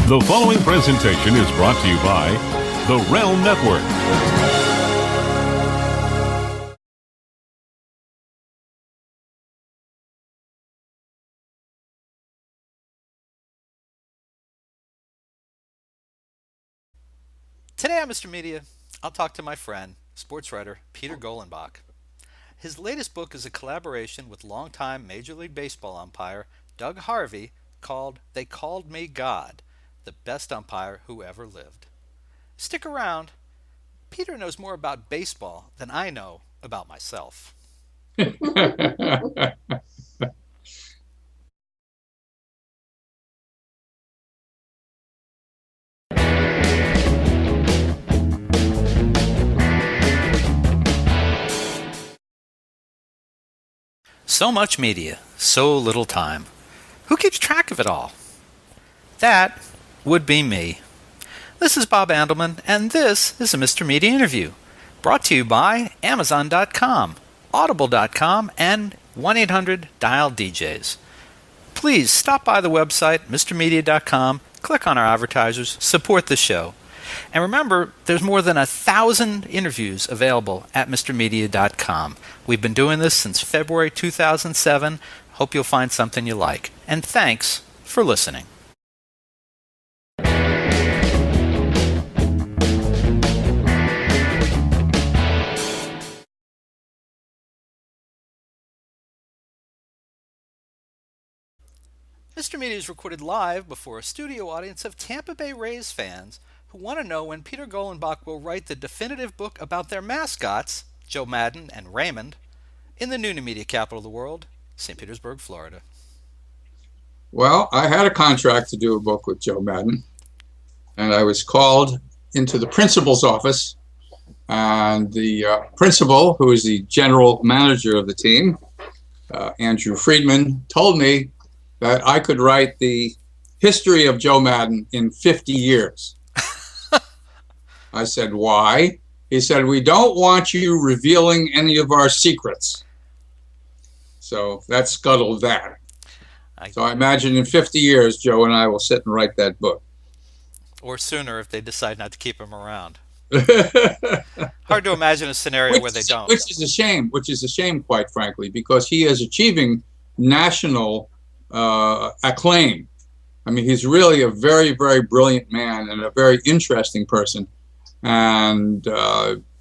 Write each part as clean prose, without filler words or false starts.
The following presentation is brought to you by the Realm Network. Today on Mr. Media, I'll talk to my friend, sportswriter Peter Golenbock. His latest book is a collaboration with longtime Major League Baseball umpire Doug Harvey called They Called Me God, the Best Umpire Who Ever Lived. Stick around. Peter knows more about baseball than I know about myself. So much media, so little time. Who keeps track of it all? That would be me. This is Bob Andelman, and this is a Mr. Media interview, brought to you by Amazon.com, Audible.com, and 1-800-DIAL-DJs. Please stop by the website, MrMedia.com, click on our advertisers, support the show. And remember, there's more than 1,000 interviews available at MrMedia.com. We've been doing this since February 2007. Hope you'll find something you like. And thanks for listening. Mr. Media is recorded live before a studio audience of Tampa Bay Rays fans who want to know when Peter Golenbock will write the definitive book about their mascots, Joe Maddon and Raymond, in the new media capital of the world, St. Petersburg, Florida. Well, I had a contract to do a book with Joe Maddon, and I was called into the principal's office, and the principal, who is the general manager of the team, Andrew Friedman, told me that I could write the history of Joe Maddon in 50 years. I said, why? He said, we don't want you revealing any of our secrets. So that scuttled that. So I imagine in 50 years, Joe and I will sit and write that book. Or sooner if they decide not to keep him around. Hard to imagine a scenario where they don't. Which is a shame, quite frankly, because he is achieving national acclaim. I mean, he's really a very, very brilliant man and a very interesting person. And,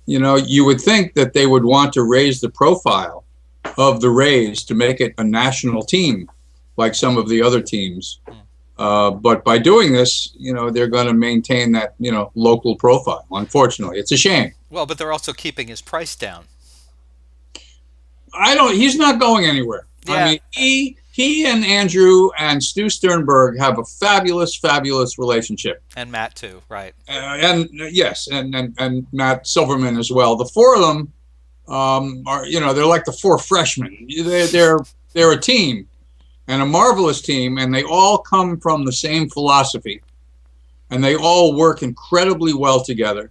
you would think that they would want to raise the profile of the Rays to make it a national team like some of the other teams. But by doing this, they're going to maintain that, local profile. Unfortunately, it's a shame. Well, but they're also keeping his price down. He's not going anywhere. Yeah. I mean, he and Andrew and Stu Sternberg have a fabulous, fabulous relationship. And Matt too, right? And Matt Silverman as well. The four of them are, they're like the four freshmen. They're a team, and a marvelous team, and they all come from the same philosophy, and they all work incredibly well together,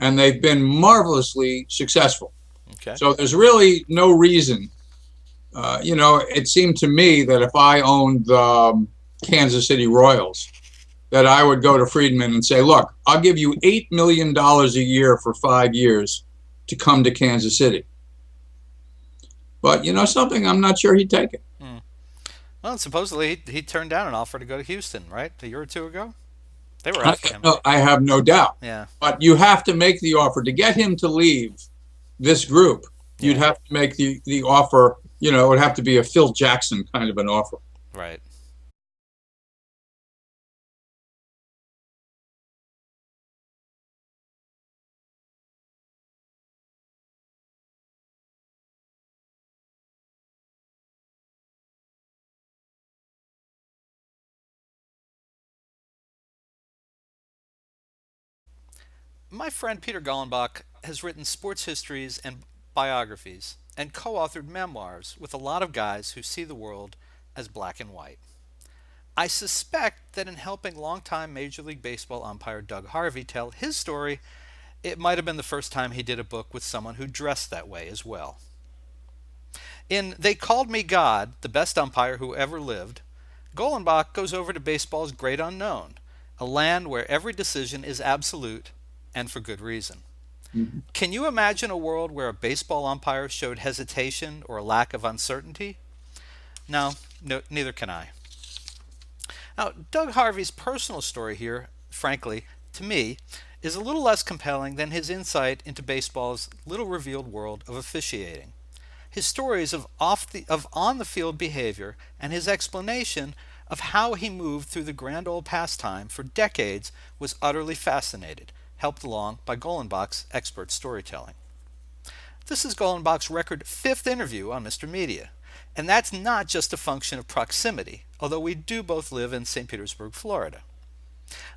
and they've been marvelously successful. Okay. So there's really no reason. It seemed to me that if I owned the Kansas City Royals, that I would go to Friedman and say, look, I'll give you $8 million a year for 5 years to come to Kansas City. But something, I'm not sure he'd take it. Well, supposedly he turned down an offer to go to Houston, right? A year or two ago? They were after him. I have no doubt. Yeah. But you have to make the offer. To get him to leave this group, you'd have to make the offer. It would have to be a Phil Jackson kind of an offer. Right. My friend Peter Golenbock has written sports histories and biographies and co-authored memoirs with a lot of guys who see the world as black and white. I suspect that in helping longtime Major League Baseball umpire Doug Harvey tell his story, it might have been the first time he did a book with someone who dressed that way as well. In They Called Me God, the Best Umpire Who Ever Lived, Golenbock goes over to baseball's great unknown, a land where every decision is absolute, and for good reason. Mm-hmm. Can you imagine a world where a baseball umpire showed hesitation or a lack of uncertainty? No, neither can I. Now, Doug Harvey's personal story here, frankly, to me, is a little less compelling than his insight into baseball's little revealed world of officiating. His stories of on-the-field behavior and his explanation of how he moved through the grand old pastime for decades was utterly fascinating, helped along by Golenbock's expert storytelling. This is Golenbock's record 5th interview on Mr. Media, and that's not just a function of proximity, although we do both live in St. Petersburg, Florida.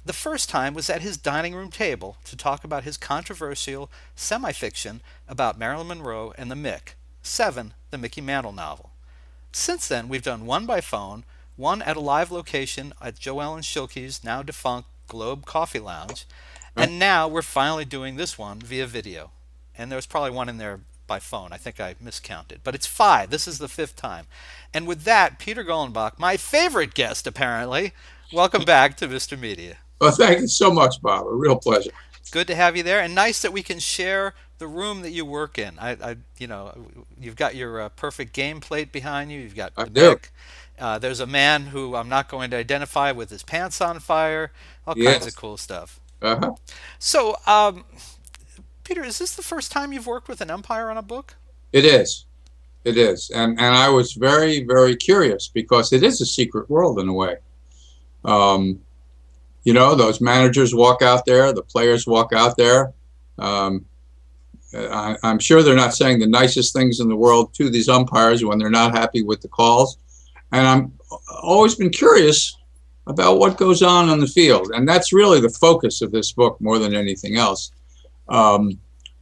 The first time was at his dining room table to talk about his controversial semi-fiction about Marilyn Monroe and the Mick, Seven, the Mickey Mantle novel. Since then, we've done one by phone, one at a live location at Joellen Schilke's now defunct Globe Coffee Lounge, and now we're finally doing this one via video. And there's probably one in there by phone. I think I miscounted. But it's 5. This is the 5th time. And with that, Peter Golenbock, my favorite guest apparently, welcome back to Mr. Media. Well, thank you so much, Bob. A real pleasure. Good to have you there, and nice that we can share the room that you work in. You've got your perfect game plate behind you. You've got the Mick. There's a man who I'm not going to identify with his pants on fire. All kinds of cool stuff. Uh-huh. So, Peter, is this the first time you've worked with an umpire on a book? It is. It is. And I was very, very curious because it is a secret world in a way. Those managers walk out there, the players walk out there. I'm sure they're not saying the nicest things in the world to these umpires when they're not happy with the calls. And I'm always been curious about what goes on the field. And that's really the focus of this book more than anything else.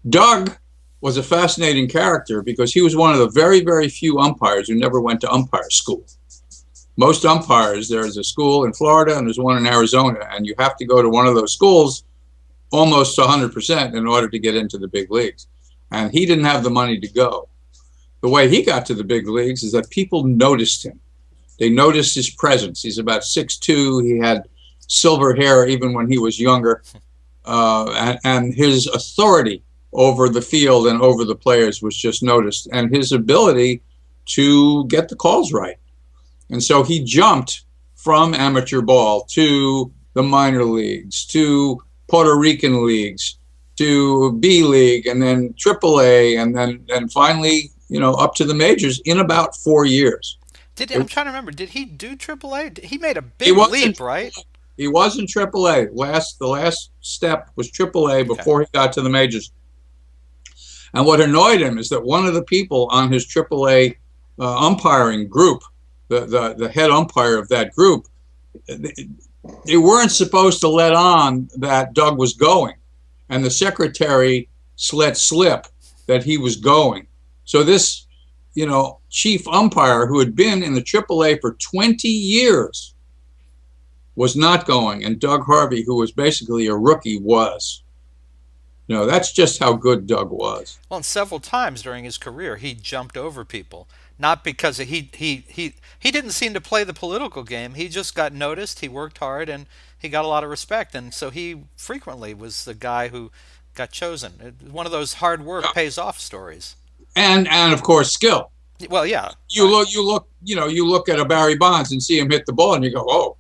Doug was a fascinating character because he was one of the very, very few umpires who never went to umpire school. Most umpires, there's a school in Florida and there's one in Arizona, and you have to go to one of those schools almost 100% in order to get into the big leagues. And he didn't have the money to go. The way he got to the big leagues is that people noticed him. They noticed his presence. He's about 6'2". He had silver hair even when he was younger. And his authority over the field and over the players was just noticed. And his ability to get the calls right. And so he jumped from amateur ball to the minor leagues, to Puerto Rican leagues, to B League, and then AAA, and finally, up to the majors in about 4 years. I'm trying to remember. Did he do AAA? He made a big leap, right? He was in AAA. The last step was AAA before he got to the majors. And what annoyed him is that one of the people on his AAA umpiring group, the head umpire of that group, they weren't supposed to let on that Doug was going. And the secretary let slip that he was going. So this, chief umpire who had been in the AAA for 20 years was not going. And Doug Harvey, who was basically a rookie, was. That's just how good Doug was. Well, and several times during his career, he jumped over people. Not because he didn't seem to play the political game. He just got noticed. He worked hard, and he got a lot of respect. And so he frequently was the guy who got chosen. One of those hard work pays off stories. And of course skill. Well, yeah. You look at a Barry Bonds and see him hit the ball, and you go, oh,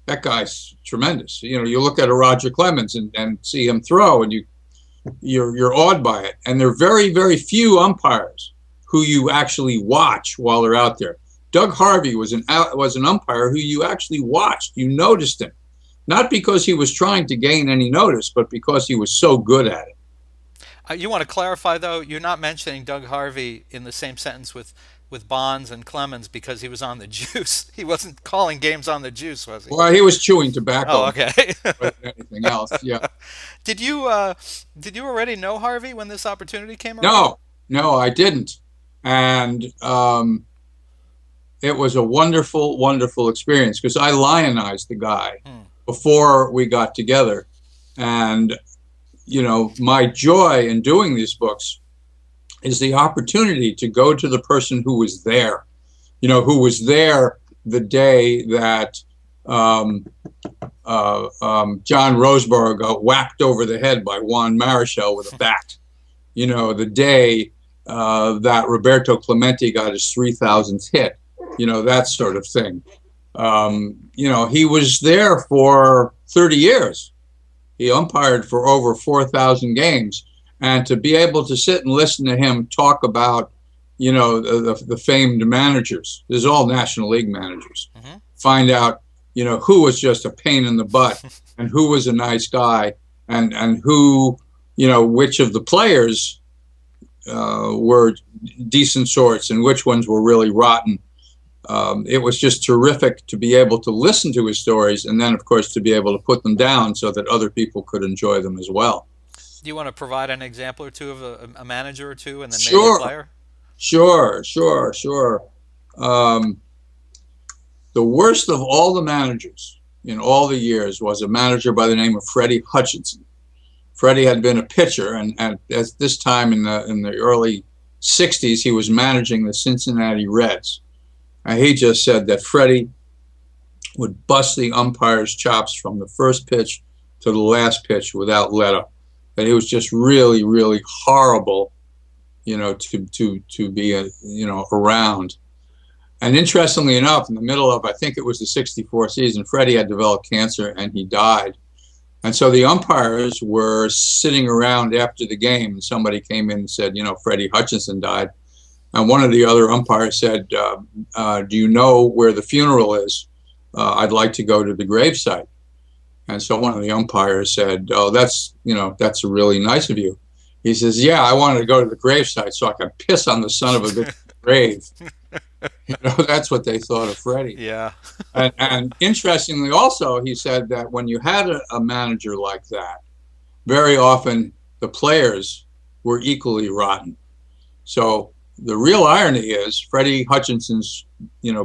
that guy's tremendous. You look at a Roger Clemens and see him throw, and you're awed by it. And there are very, very few umpires who you actually watch while they're out there. Doug Harvey was an umpire who you actually watched. You noticed him, not because he was trying to gain any notice, but because he was so good at it. You want to clarify, though, you're not mentioning Doug Harvey in the same sentence with Bonds and Clemens because he was on the juice. He wasn't calling games on the juice, was he? Well, he was chewing tobacco. Oh, okay. More than anything else, yeah. Did you already know Harvey when this opportunity came around? No, I didn't. And it was a wonderful, wonderful experience because I lionized the guy before we got together. And, my joy in doing these books is the opportunity to go to the person who was there, who was there the day that John Roseborough got whacked over the head by Juan Marichal with a bat. The day that Roberto Clemente got his 3,000th hit, that sort of thing. He was there for 30 years. He umpired for over 4,000 games. And to be able to sit and listen to him talk about, the famed managers, there's all National League managers, find out, who was just a pain in the butt and who was a nice guy and who, which of the players were decent sorts and which ones were really rotten. It was just terrific to be able to listen to his stories and then, of course, to be able to put them down so that other people could enjoy them as well. Do you want to provide an example or two of a manager or two and then maybe Sure. a player? Sure. The worst of all the managers in all the years was a manager by the name of Freddie Hutchinson. Freddie had been a pitcher, and at this time in the early 60s, he was managing the Cincinnati Reds. And he just said that Freddie would bust the umpire's chops from the first pitch to the last pitch without let up. That it was just really, really horrible, to be, around. And interestingly enough, in the middle of, I think it was the 64 season, Freddie had developed cancer and he died. And so the umpires were sitting around after the game and somebody came in and said, Freddie Hutchinson died. And one of the other umpires said, do you know where the funeral is? I'd like to go to the gravesite. And so one of the umpires said, oh, that's really nice of you. He says, yeah, I wanted to go to the gravesite so I could piss on the son of a bitch's grave. That's what they thought of Freddie. Yeah. and interestingly also, he said that when you had a manager like that, very often the players were equally rotten. So the real irony is Freddie Hutchinson's,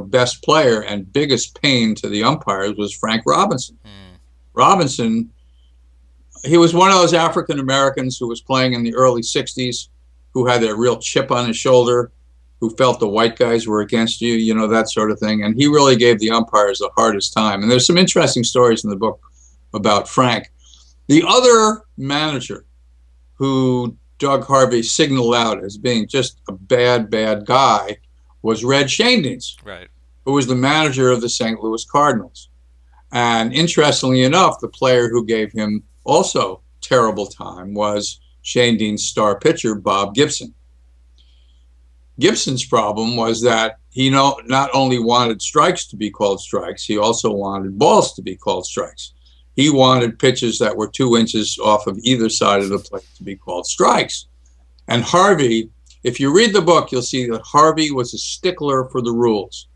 best player and biggest pain to the umpires was Frank Robinson. Robinson, he was one of those African Americans who was playing in the early 60s, who had a real chip on his shoulder, who felt the white guys were against you, that sort of thing. And he really gave the umpires the hardest time. And there's some interesting stories in the book about Frank. The other manager who Doug Harvey signaled out as being just a bad, bad guy was Red Schoendienst, right, who was the manager of the St. Louis Cardinals. And interestingly enough, the player who gave him also terrible time was Schoendienst's star pitcher, Bob Gibson. Gibson's problem was that he not only wanted strikes to be called strikes, he also wanted balls to be called strikes. He wanted pitches that were 2 inches off of either side of the plate to be called strikes. And Harvey, if you read the book, you'll see that Harvey was a stickler for the rules.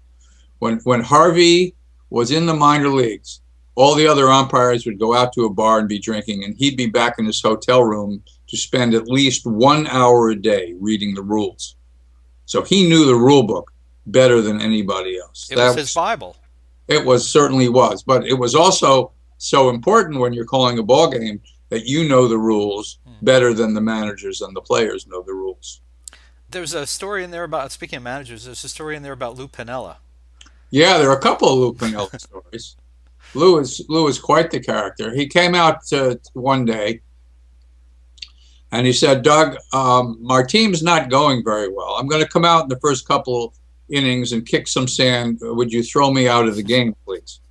When Harvey was in the minor leagues, all the other umpires would go out to a bar and be drinking, and he'd be back in his hotel room to spend at least 1 hour a day reading the rules. So he knew the rule book better than anybody else. It was his Bible. It certainly was. But it was also so important when you're calling a ball game that you know the rules better than the managers and the players know the rules. There's a story in there about, speaking of managers, there's a story in there about Lou Piniella. Yeah, there are a couple of Lou Piniella stories. Lou is quite the character. He came out one day and he said, Doug, our team's not going very well. I'm going to come out in the first couple innings and kick some sand. Would you throw me out of the game, please?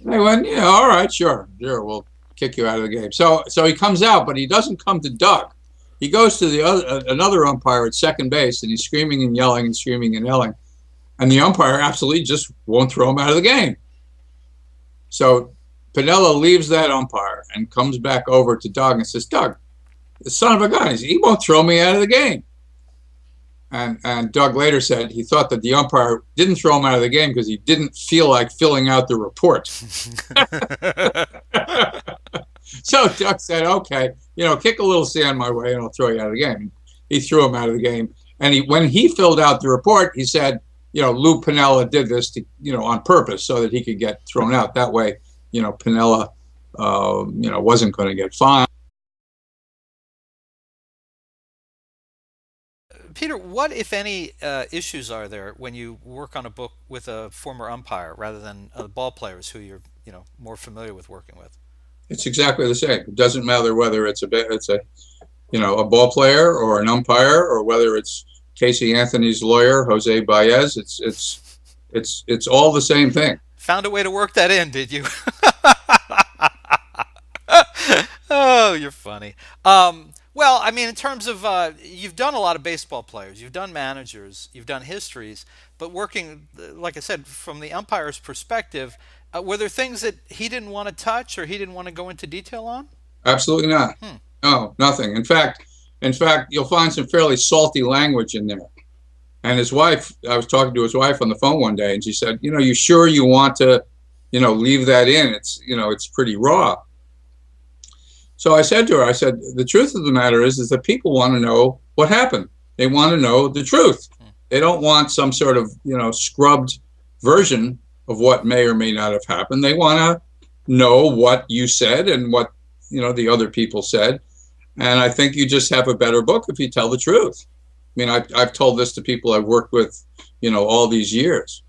And I went, yeah, all right, sure, we'll kick you out of the game. So he comes out, but he doesn't come to Doug. He goes to another umpire at second base, and he's screaming and yelling and screaming and yelling. And the umpire absolutely just won't throw him out of the game. So Piniella leaves that umpire and comes back over to Doug and says, Doug, the son of a gun, he won't throw me out of the game. And Doug later said he thought that the umpire didn't throw him out of the game because he didn't feel like filling out the report. So Doug said, okay, kick a little sand my way and I'll throw you out of the game. He threw him out of the game. And when he filled out the report, he said, Lou Piniella did this to, on purpose so that he could get thrown out. That way, Piniella, wasn't going to get fined. Peter, what, if any, issues are there when you work on a book with a former umpire rather than ball players who you're more familiar with working with. It's exactly the same. It doesn't matter whether it's a a ball player or an umpire, or whether it's Casey Anthony's lawyer, Jose Baez. It's all the same thing. Found a way to work that in, did you? Oh, you're funny. Well, I mean, in terms of you've done a lot of baseball players, you've done managers, you've done histories, but working, like I said, from the umpire's perspective, were there things that he didn't want to touch or he didn't want to go into detail on? Absolutely not. No, nothing. In fact, you'll find some fairly salty language in there. And his wife, I was talking to his wife on the phone one day, and she said, "You sure you want to, leave that in? It's pretty raw." So I said to her, the truth of the matter is that people want to know what happened. They want to know the truth. They don't want some sort of, scrubbed version of what may or may not have happened. They want to know what you said and what, the other people said. And I think you just have a better book if you tell the truth. I mean, I've told this to people I've worked with, all these years.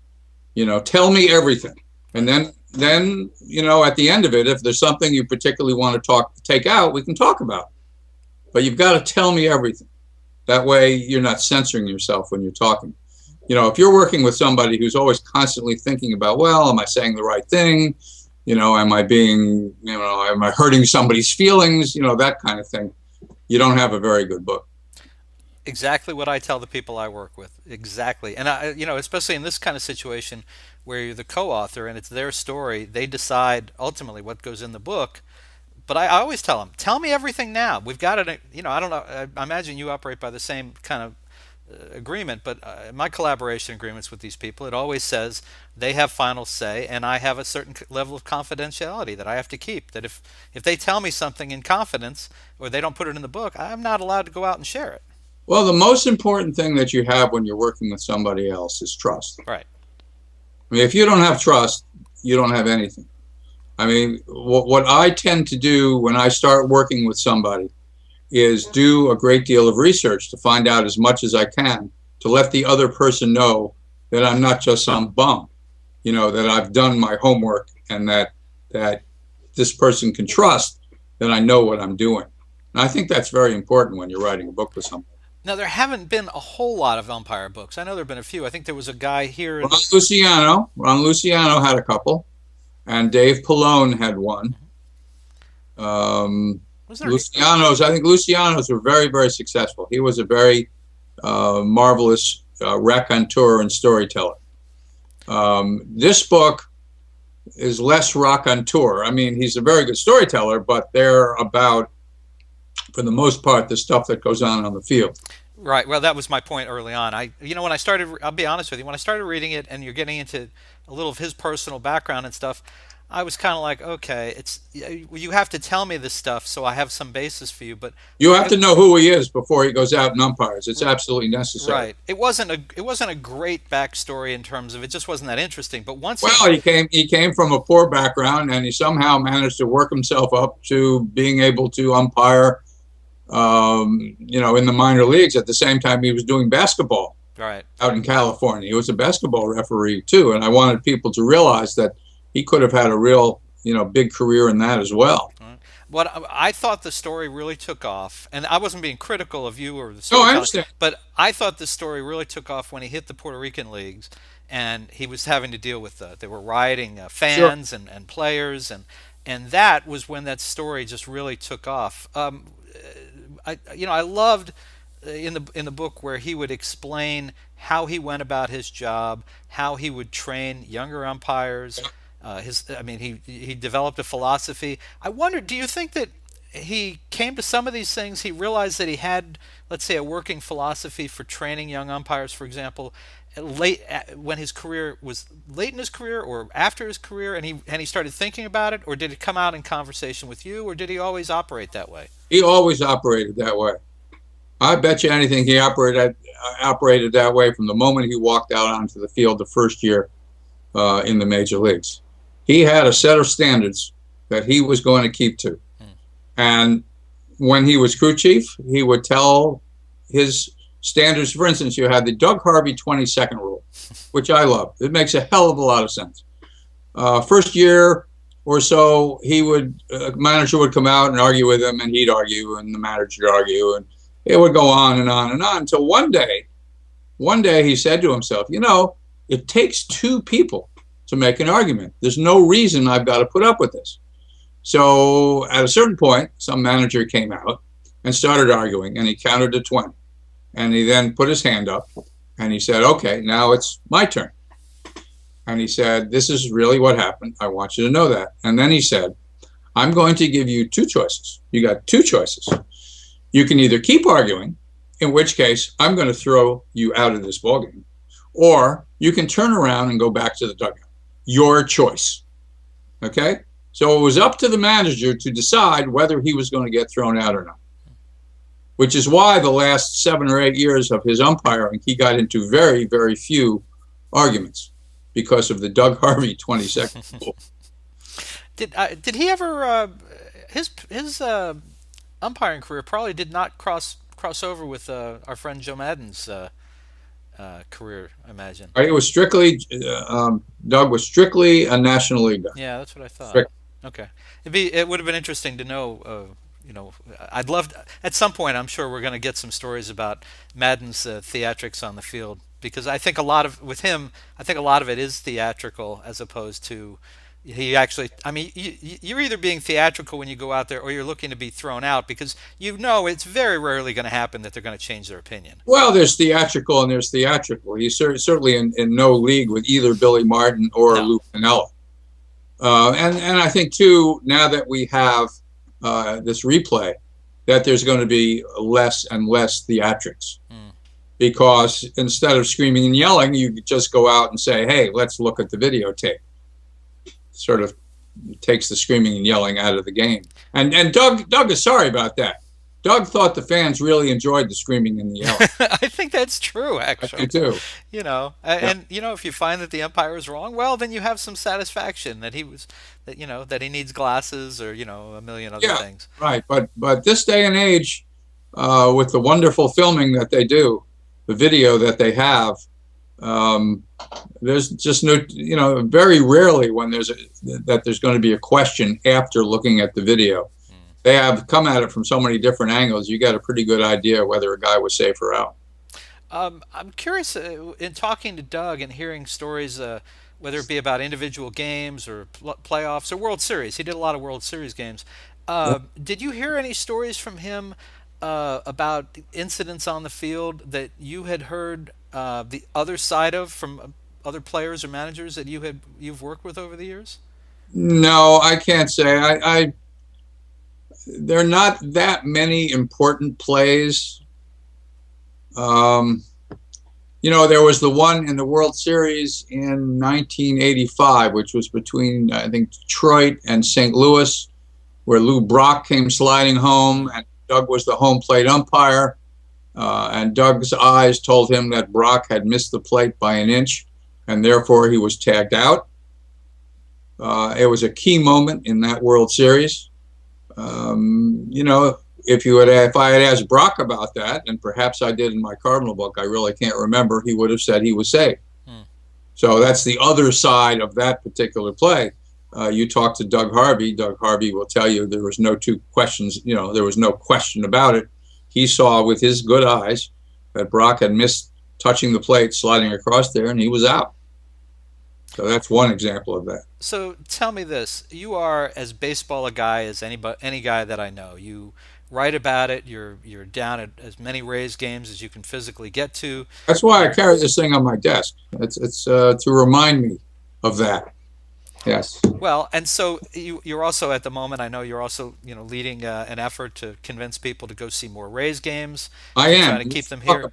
Tell me everything. And then, at the end of it, if there's something you particularly want to take out, we can talk about it. But you've got to tell me everything. That way, you're not censoring yourself when you're talking. If you're working with somebody who's always constantly thinking about, well, am I saying the right thing? Am I hurting somebody's feelings? That kind of thing. You don't have a very good book. Exactly what I tell the people I work with. Exactly. And especially in this kind of situation where you're the co-author and it's their story, they decide ultimately what goes in the book. But I always tell them, tell me everything now. We've got it. I don't know. I imagine you operate by the same kind of agreement, but my collaboration agreements with these people, it always says they have final say, and I have a certain level of confidentiality that I have to keep. That if they tell me something in confidence or they don't put it in the book, I'm not allowed to go out and share it. Well, the most important thing that you have when you're working with somebody else is trust. Right. I mean, if you don't have trust, you don't have anything. I mean, what I tend to do when I start working with somebody is do a great deal of research to find out as much as I can to let the other person know that I'm not just some bum, that I've done my homework and that this person can trust that I know what I'm doing. And I think that's very important when you're writing a book with somebody. Now, there haven't been a whole lot of umpire books. I know there have been a few. I think there was a guy here. Ron Luciano had a couple, and Dave Pallone had one. I think Luciano's were very, very successful. He was a very marvelous raconteur and storyteller. This book is less raconteur. I mean, he's a very good storyteller, but they're about, for the most part, the stuff that goes on the field. Right. Well, that was my point early on. When I started, I'll be honest with you, when I started reading it and you're getting into a little of his personal background and stuff, I was kind of like, okay, you have to tell me this stuff so I have some basis for you. But you have to know who he is before he goes out and umpires. It's absolutely necessary. Right. It wasn't a great backstory in terms of, it just wasn't that interesting. But he came from a poor background and he somehow managed to work himself up to being able to umpire in the minor leagues at the same time he was doing basketball. Right. Out in California. He was a basketball referee too, and I wanted people to realize that he could have had a real, big career in that as well. Right. What I thought the story really took off, and I wasn't being critical of you or the story. No, I understand. But I thought the story really took off when he hit the Puerto Rican leagues, and he was having to deal with they were rioting fans. Sure. and players, and that was when that story just really took off. I loved in the book where he would explain how he went about his job, how he would train younger umpires. He developed a philosophy. I wonder, do you think that he came to some of these things, he realized that he had, let's say, a working philosophy for training young umpires, for example, when his career was late in his career or after his career, and he started thinking about it, or did it come out in conversation with you, or did he always operate that way? He always operated that way. I bet you anything he operated that way from the moment he walked out onto the field the first year in the major leagues. He had a set of standards that he was going to keep to. And when he was crew chief, he would tell his standards. For instance, you had the Doug Harvey 20-second rule, which I love. It makes a hell of a lot of sense. First year, or so, a manager would come out and argue with him, and he'd argue, and the manager would argue, and it would go on and on and on until one day he said to himself, it takes two people to make an argument. There's no reason I've got to put up with this. So at a certain point, some manager came out and started arguing, and he counted to 20. And he then put his hand up, and he said, okay, now it's my turn. And he said, this is really what happened. I want you to know that. And then he said, I'm going to give you two choices. You got two choices. You can either keep arguing, in which case I'm going to throw you out of this ballgame, or you can turn around and go back to the dugout. Your choice. Okay? So it was up to the manager to decide whether he was going to get thrown out or not, which is why the last 7 or 8 years of his umpiring, he got into very, very few arguments because of the Doug Harvey 20-second rule. Did he ever his umpiring career probably did not cross over with our friend Joe Maddon's career, I imagine. It was strictly Doug was strictly a National League guy. Yeah, that's what I thought. Okay, it would have been interesting to know. I'd love to, at some point. I'm sure we're going to get some stories about Maddon's theatrics on the field, because I think a lot of it is theatrical as opposed to he actually. I mean, you're either being theatrical when you go out there, or you're looking to be thrown out, because it's very rarely going to happen that they're going to change their opinion. Well, there's theatrical and there's theatrical. He's certainly in no league with either Billy Martin or Lou Piniella. And I think too, now that we have this replay, that there's going to be less and less theatrics, because instead of screaming and yelling, you just go out and say, "Hey, let's look at the videotape." Sort of takes the screaming and yelling out of the game. And Doug is sorry about that. Doug thought the fans really enjoyed the screaming and the yelling. I think that's true, actually. I do. And if you find that the umpire was wrong, well, then you have some satisfaction that that he needs glasses, or a million other things. Right. But this day and age, with the wonderful filming that they do, the video that they have, there's just no, very rarely when there's going to be a question after looking at the video. They have come at it from so many different angles. You got a pretty good idea whether a guy was safe or out. I'm curious, in talking to Doug and hearing stories, whether it be about individual games or playoffs or World Series. He did a lot of World Series games. Did you hear any stories from him about incidents on the field that you had heard the other side of from other players or managers that you've worked with over the years? No, I can't say. There are not that many important plays. There was the one in the World Series in 1985, which was between, I think, Detroit and St. Louis, where Lou Brock came sliding home, and Doug was the home plate umpire. And Doug's eyes told him that Brock had missed the plate by an inch, and therefore he was tagged out. It was a key moment in that World Series. If I had asked Brock about that, and perhaps I did in my Cardinal book, I really can't remember, he would have said he was safe. So that's the other side of that particular play. You talk to Doug Harvey. Doug Harvey will tell you there was no two questions. There was no question about it. He saw with his good eyes that Brock had missed touching the plate, sliding across there, and he was out. So that's one example of that. So tell me this: you are as baseball a guy as any guy that I know. You write about it. You're down at as many Rays games as you can physically get to. That's why I carry this thing on my desk. It's to remind me of that. Yes. Well, and so you're also at the moment, I know you're also leading an effort to convince people to go see more Rays games. I am. Trying to keep them here.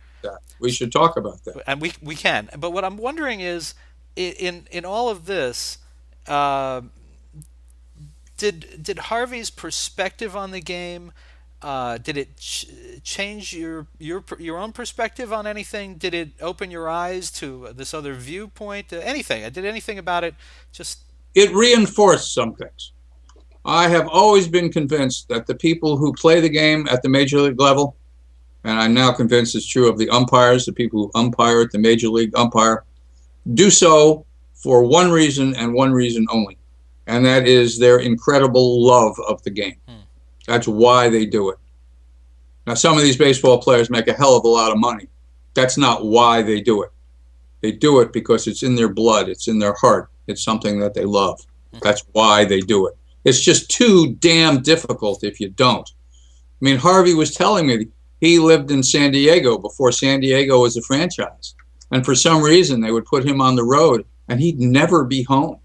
We should talk about that. And we can. But what I'm wondering is, in all of this, did Harvey's perspective on the game? Did it change your own perspective on anything? Did it open your eyes to this other viewpoint? Anything? Did anything about it just? It reinforced some things. I have always been convinced that the people who play the game at the major league level, and I'm now convinced it's true of the umpires, the people who umpire at the major league umpire, do so for one reason and one reason only, and that is their incredible love of the game. That's why they do it. Now, some of these baseball players make a hell of a lot of money. That's not why they do it. They do it because it's in their blood. It's in their heart. It's something that they love. That's why they do it. It's just too damn difficult if you don't. I mean, Harvey was telling me he lived in San Diego before San Diego was a franchise. And for some reason, they would put him on the road, and he'd never be home.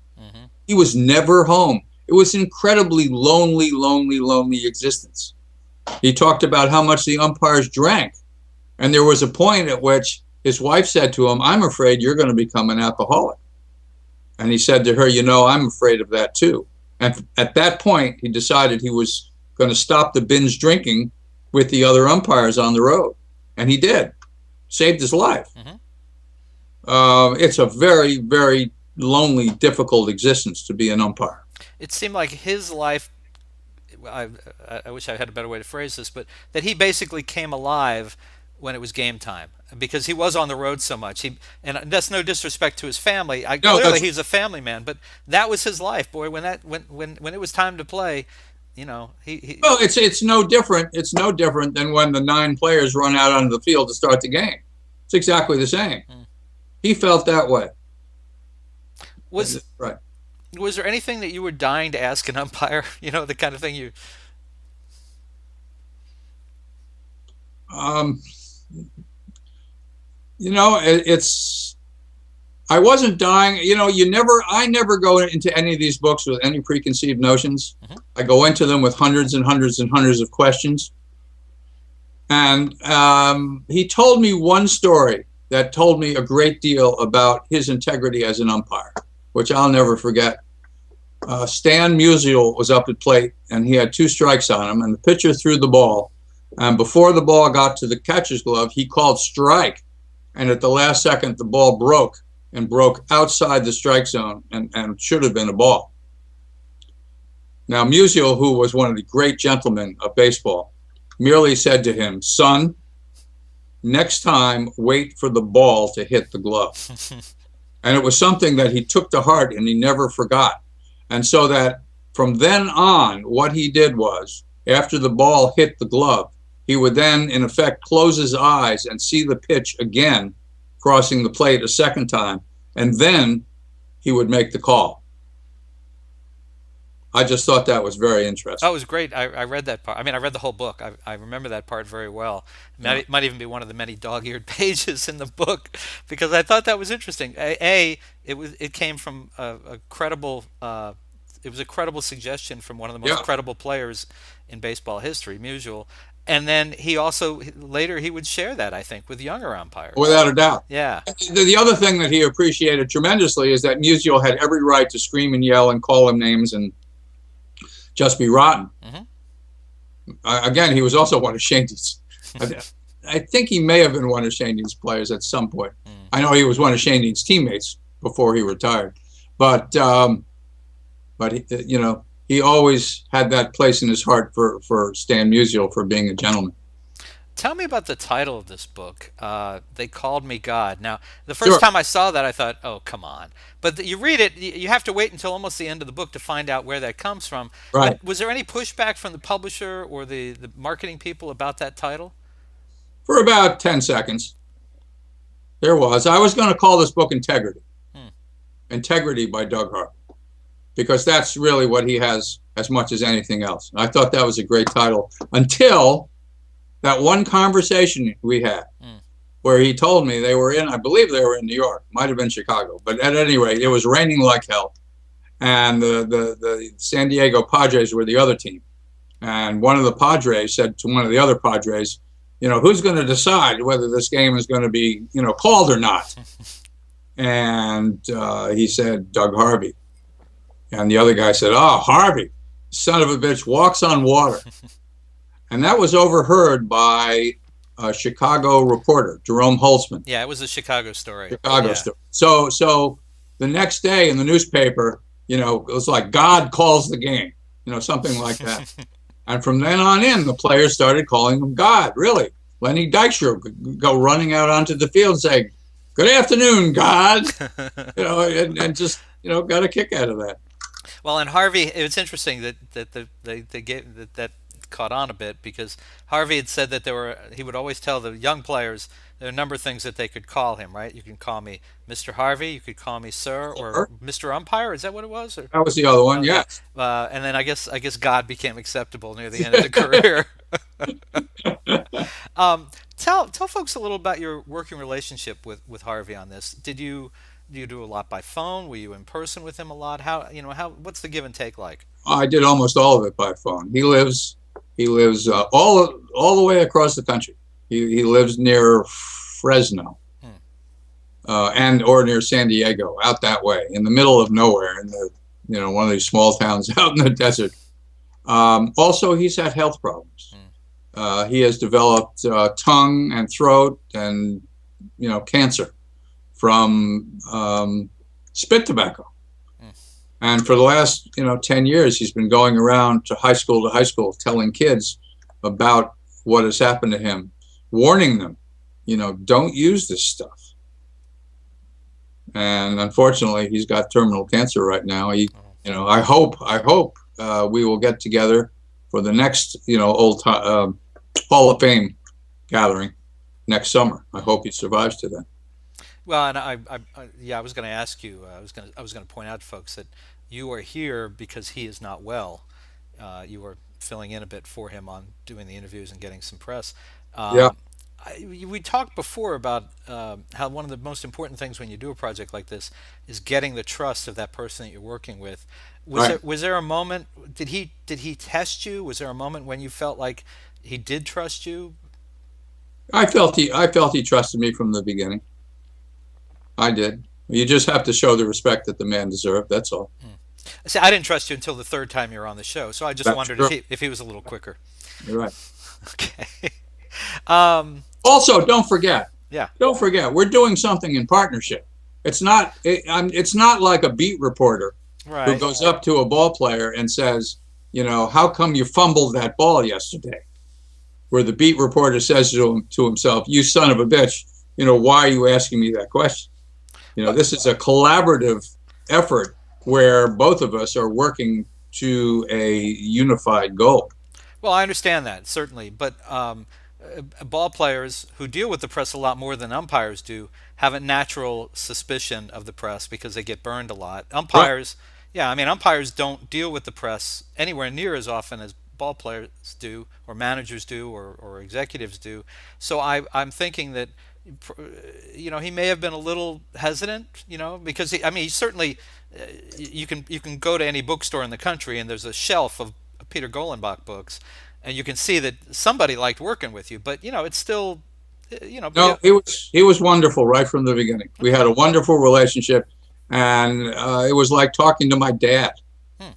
He was never home. It was incredibly lonely, lonely, lonely existence. He talked about how much the umpires drank. And there was a point at which his wife said to him, "I'm afraid you're going to become an alcoholic." And he said to her, "You know, I'm afraid of that too." And at that point, he decided he was going to stop the binge drinking with the other umpires on the road. And he did. Saved his life. It's a very, very lonely, difficult existence to be an umpire. It seemed like his life, I wish I had a better way to phrase this, but that he basically came alive when it was game time because he was on the road so much. And that's no disrespect to his family. Clearly he's a family man, but that was his life, boy. When it was time to play, you know, he well, it's no different. It's no different than when the 9 players run out onto the field to start the game. It's exactly the same. He felt that way. Was there anything that you were dying to ask an umpire? You know, the kind of thing you. You know, I wasn't dying. You know, I never go into any of these books with any preconceived notions. I go into them with hundreds and hundreds and hundreds of questions. And he told me one story that told me a great deal about his integrity as an umpire, which I'll never forget. Stan Musial was up at plate, and he had 2 strikes on him, and the pitcher threw the ball. And before the ball got to the catcher's glove, he called strike. And at the last second, the ball broke outside the strike zone and should have been a ball. Now, Musial, who was one of the great gentlemen of baseball, merely said to him, "Son, next time, wait for the ball to hit the glove." And it was something that he took to heart and he never forgot. And so that from then on, what he did was, after the ball hit the glove, he would then, in effect, close his eyes and see the pitch again, crossing the plate a second time, and then he would make the call. I just thought that was very interesting. That was great. I read that part. I mean, I read the whole book. I remember that part very well. It might even be one of the many dog-eared pages in the book because I thought that was interesting. It came from a credible. It was a credible suggestion from one of the most credible players in baseball history, Musial. And then he also later he would share that, I think, with younger umpires. Without a doubt. Yeah. The other thing that he appreciated tremendously is that Musial had every right to scream and yell and call him names and just be rotten. Again, he was also one of Shaney's. I think he may have been one of Shaney's players at some point. I know he was one of Shaney's teammates before he retired, but he, you know, he always had that place in his heart for Stan Musial for being a gentleman. Tell me about the title of this book. They Called Me God. Now, the first time I saw that, I thought, oh, come on. But you read it, you have to wait until almost the end of the book to find out where that comes from. Right. But was there any pushback from the publisher or the marketing people about that title? For about 10 seconds. There was. I was going to call this book Integrity. Integrity by Doug Harvey. Because that's really what he has as much as anything else. And I thought that was a great title until that one conversation we had where he told me I believe they were in New York, might have been Chicago, but at any rate, it was raining like hell. And the San Diego Padres were the other team. And one of the Padres said to one of the other Padres, you know, who's going to decide whether this game is going to be, you know, called or not? And he said, Doug Harvey. And the other guy said, oh, Harvey, son of a bitch, walks on water. And that was overheard by a Chicago reporter, Jerome Holtzman. Yeah, it was a Chicago story. Story. So the next day in the newspaper, you know, it was like God calls the game, you know, something like that. And from then on in, the players started calling him God, really. Lenny Dykstra could go running out onto the field and say, good afternoon, God. You know, and just, you know, got a kick out of that. Well, and Harvey, it's interesting they gave that caught on a bit because Harvey had said that he would always tell the young players there are a number of things that they could call him, right? You can call me Mr. Harvey, you could call me Sir or Sure. Mr. Umpire. Is that what it was? Or That was the other one, okay, yes. and then I guess God became acceptable near the end of the career. Tell folks a little about your working relationship with Harvey on this. Do you do a lot by phone? Were you in person with him a lot? How what's the give and take like? I did almost all of it by phone. He lives all the way across the country. He lives near Fresno, Hmm. and or near San Diego, out that way, in the middle of nowhere, in the one of these small towns out in the desert. Also, he's had health problems. Hmm. He has developed tongue and throat and cancer from spit tobacco. Hmm. And for the last 10 years, he's been going around to high school telling kids about what has happened to him, warning them, don't use this stuff. And unfortunately, he's got terminal cancer right now. I hope we will get together for the next Hall of Fame gathering next summer. I hope he survives to then. Well, and I was going to ask you. I was going to point out to folks that you are here because he is not well. You are filling in a bit for him on doing the interviews and getting some press. Yeah, We talked before about how one of the most important things when you do a project like this is getting the trust of that person that you're working with. right. Was there a moment? Did he test you? Was there a moment when you felt like he did trust you? I felt he trusted me from the beginning. I did. You just have to show the respect that the man deserved. That's all. See, I didn't trust you until the third time you were on the show, so I just That's wondered true. if he was a little quicker. You're right. Okay. Um, Also, don't forget, we're doing something in partnership. It's not like a beat reporter who right. goes up to a ball player and says, how come you fumbled that ball yesterday? Where the beat reporter says to himself, you son of a bitch, why are you asking me that question? This is a collaborative effort where both of us are working to a unified goal. Well, I understand that certainly, but ball players who deal with the press a lot more than umpires do have a natural suspicion of the press because they get burned a lot. Right. Umpires, yeah, I mean, umpires don't deal with the press anywhere near as often as ball players do, or managers do, or executives do. So I'm thinking that he may have been a little hesitant, because he certainly you can go to any bookstore in the country and there's a shelf of Peter Golenbock books, and you can see that somebody liked working with you, but it's still, No, he was wonderful right from the beginning. We had a wonderful relationship, and it was like talking to my dad. Hmm.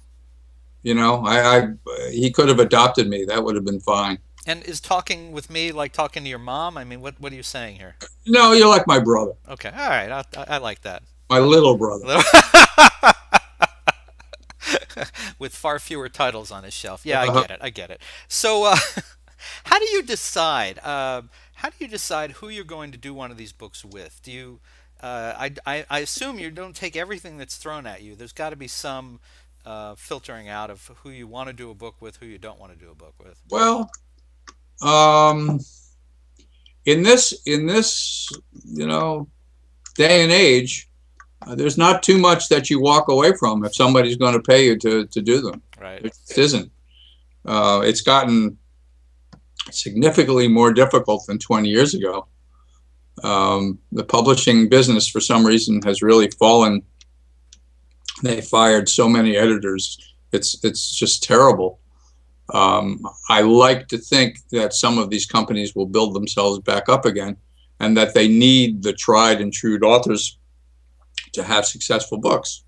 He could have adopted me. That would have been fine. And is talking with me like talking to your mom? I mean, what are you saying here? No, you're like my brother, Okay, all right, I like that. my little brother. With far fewer titles on his shelf. Yeah, Uh-huh. I get it. So, how do you decide? How do you decide who you're going to do one of these books with? Do you? I assume you don't take everything that's thrown at you. There's got to be some filtering out of who you want to do a book with, who you don't want to do a book with. Well, um, in this day and age, there's not too much that you walk away from if somebody's going to pay you to do them. Right. It just isn't. It's gotten significantly more difficult than 20 years ago. The publishing business, for some reason, has really fallen. They fired so many editors. It's just terrible. I like to think that some of these companies will build themselves back up again, and that they need the tried and true authors to have successful books.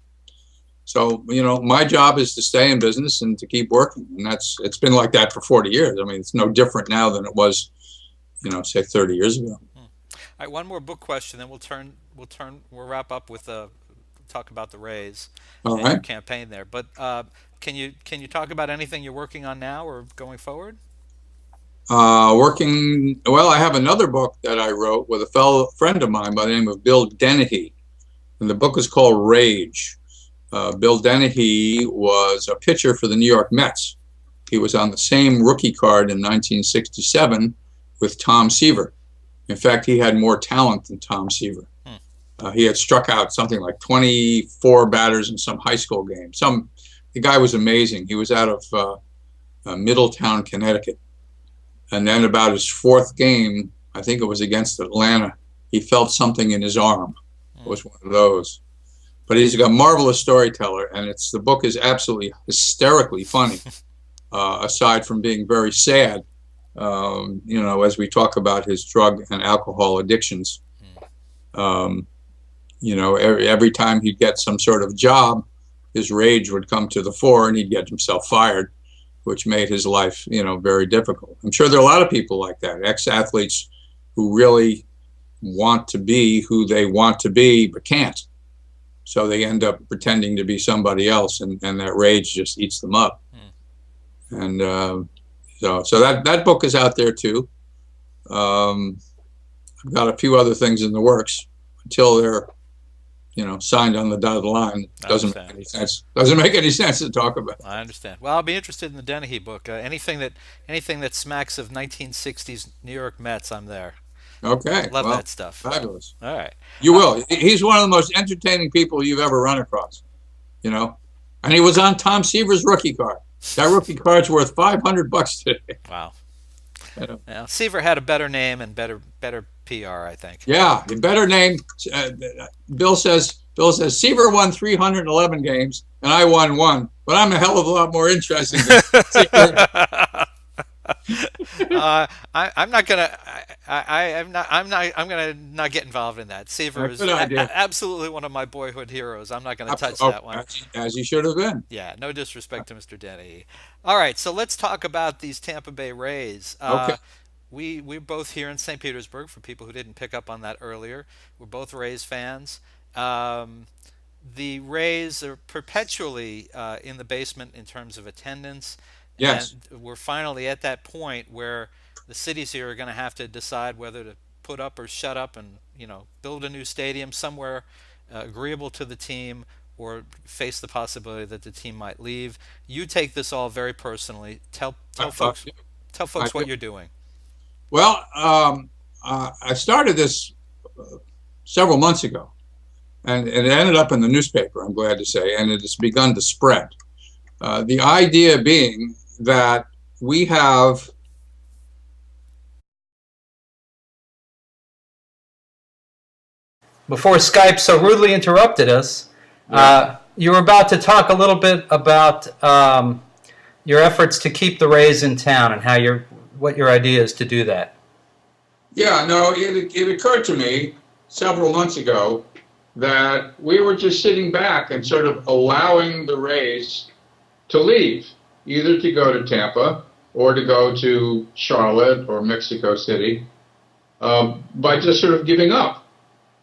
So, my job is to stay in business and to keep working. And it's been like that for 40 years. I mean, it's no different now than it was, say 30 years ago. All right, one more book question, then we'll wrap up with talk about the Rays All and your right. campaign there. But can you talk about anything you're working on now or going forward? Well, I have another book that I wrote with a fellow friend of mine by the name of Bill Dennehy. And the book is called Rage. Bill Dennehy was a pitcher for the New York Mets. He was on the same rookie card in 1967 with Tom Seaver. In fact, he had more talent than Tom Seaver. He had struck out something like 24 batters in some high school game. The guy was amazing. He was out of Middletown, Connecticut. And then about his fourth game, I think it was against Atlanta, he felt something in his arm. It was one of those. But he's a marvelous storyteller, and the book is absolutely hysterically funny, aside from being very sad, as we talk about his drug and alcohol addictions. Every time he'd get some sort of job, his rage would come to the fore and he'd get himself fired, which made his life, very difficult. I'm sure there are a lot of people like that, ex-athletes who really want to be who they want to be but can't. So they end up pretending to be somebody else, and that rage just eats them up. And so that book is out there too. I've got a few other things in the works until they're signed on the dotted line. Doesn't make any sense. Doesn't make any sense to talk about. I understand. Well, I'll be interested in the Dennehy book. Anything that smacks of 1960s New York Mets, I'm there. Okay. Love that stuff. Fabulous. All right. You will. He's one of the most entertaining people you've ever run across. And he was on Tom Seaver's rookie card. That rookie card's worth $500 today. Wow. Yeah, Seaver had a better name and better PR, I think. Yeah, the better name. Bill says Seaver won 311 games and I won 1, but I'm a hell of a lot more interesting than Seaver. I'm gonna not get involved in that. Seaver is absolutely one of my boyhood heroes. I'm not gonna touch that one. As you should have been. Yeah, no disrespect to Mr. Dennehy. All right, so let's talk about these Tampa Bay Rays. Okay. We're both here in St. Petersburg. For people who didn't pick up on that earlier, we're both Rays fans. The Rays are perpetually in the basement in terms of attendance. Yes. And we're finally at that point where the cities here are going to have to decide whether to put up or shut up and, build a new stadium somewhere agreeable to the team, or face the possibility that the team might leave. You take this all very personally. Tell folks what you're doing. Well, I started this several months ago, and it ended up in the newspaper, I'm glad to say, and it has begun to spread. The idea being that we have before Skype so rudely interrupted us, you were about to talk a little bit about your efforts to keep the Rays in town and what your idea is to do that. Yeah, no, it occurred to me several months ago that we were just sitting back and sort of allowing the Rays to leave, either to go to Tampa or to go to Charlotte or Mexico City, by just sort of giving up.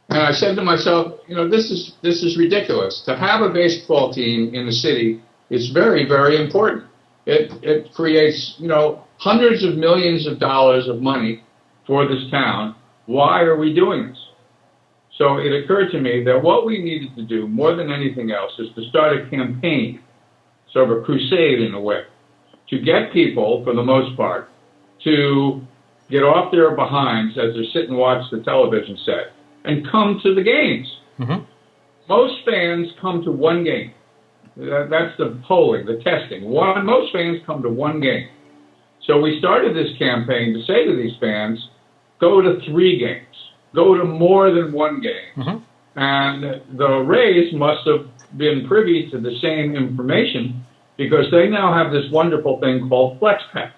And I said to myself, this is ridiculous. To have a baseball team in the city is very, very important. It creates, hundreds of millions of dollars of money for this town. Why are we doing this? So it occurred to me that what we needed to do more than anything else is to start a campaign, sort of a crusade in a way, to get people, for the most part, to get off their behinds as they sit and watch the television set and come to the games. Mm-hmm. Most fans come to one game. That's the polling, the testing. Most fans come to one game. So we started this campaign to say to these fans, go to 3 games. Go to more than one game. Mm-hmm. And the Rays must have been privy to the same information, because they now have this wonderful thing called Flex Pass.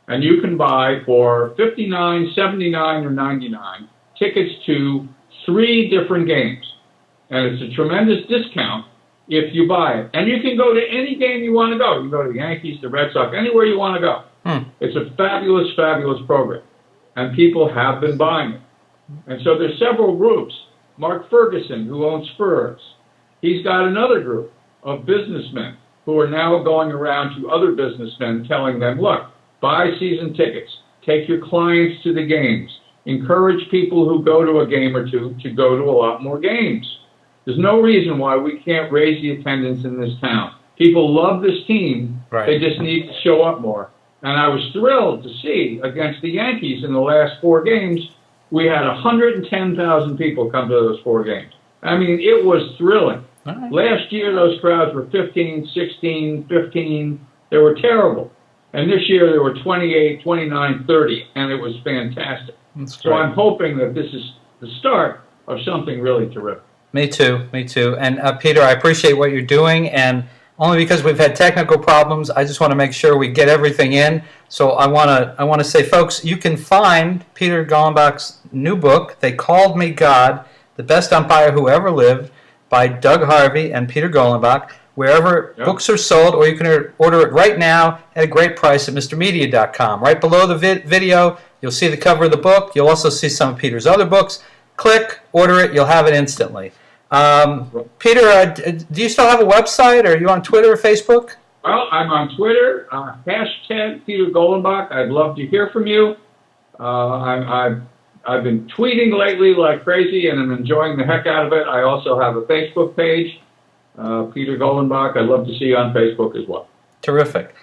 And you can buy for $59, $79, or $99 tickets to 3 different games. And it's a tremendous discount if you buy it. And you can go to any game you want to go. You can go to the Yankees, the Red Sox, anywhere you want to go. It's a fabulous, fabulous program. And people have been buying it. And so there's several groups. Mark Ferguson, who owns Spurs, he's got another group of businessmen who are now going around to other businessmen telling them, look, buy season tickets, take your clients to the games, encourage people who go to a game or two to go to a lot more games. There's no reason why we can't raise the attendance in this town. People love this team. Right. They just need to show up more. And I was thrilled to see against the Yankees in the last 4 games, we had 110,000 people come to those 4 games. I mean, it was thrilling. Right. Last year, those crowds were 15, 16, 15. They were terrible. And this year, there were 28, 29, 30, and it was fantastic. That's So great. I'm hoping that this is the start of something really terrific. Me too. Me too. And Peter, I appreciate what you're doing, and only because we've had technical problems, I just want to make sure we get everything in. So I want to say, folks, you can find Peter Golenbock's new book, They Called Me God: The Best Umpire Who Ever Lived, by Doug Harvey and Peter Golenbock, wherever books are sold, or you can order it right now at a great price at MrMedia.com. Right below the video, you'll see the cover of the book. You'll also see some of Peter's other books. Click, order it, you'll have it instantly. Peter, do you still have a website, or are you on Twitter or Facebook? Well, I'm on Twitter, hashtag Peter Golenbock. I'd love to hear from you. I've been tweeting lately like crazy, and I'm enjoying the heck out of it. I also have a Facebook page, Peter Golenbock. I'd love to see you on Facebook as well. Terrific.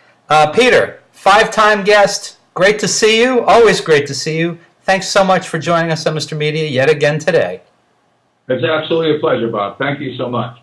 Peter, 5-time guest, great to see you, always great to see you. Thanks so much for joining us on Mr. Media yet again today. It's absolutely a pleasure, Bob. Thank you so much.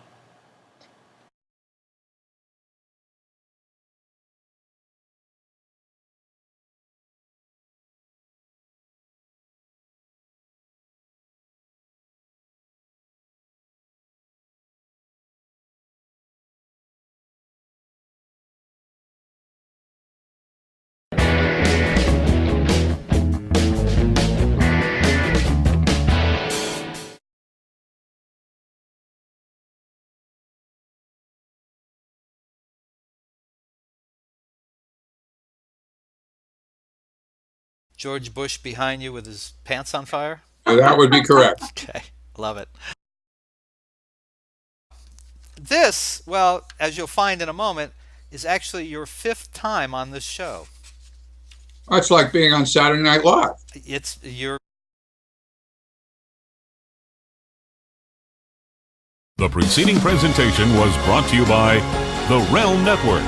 George Bush behind you with his pants on fire? That would be correct. Okay, love it. This, well, as you'll find in a moment, is actually your 5th time on this show. That's like being on Saturday Night Live. It's your. The preceding presentation was brought to you by the Realm Network.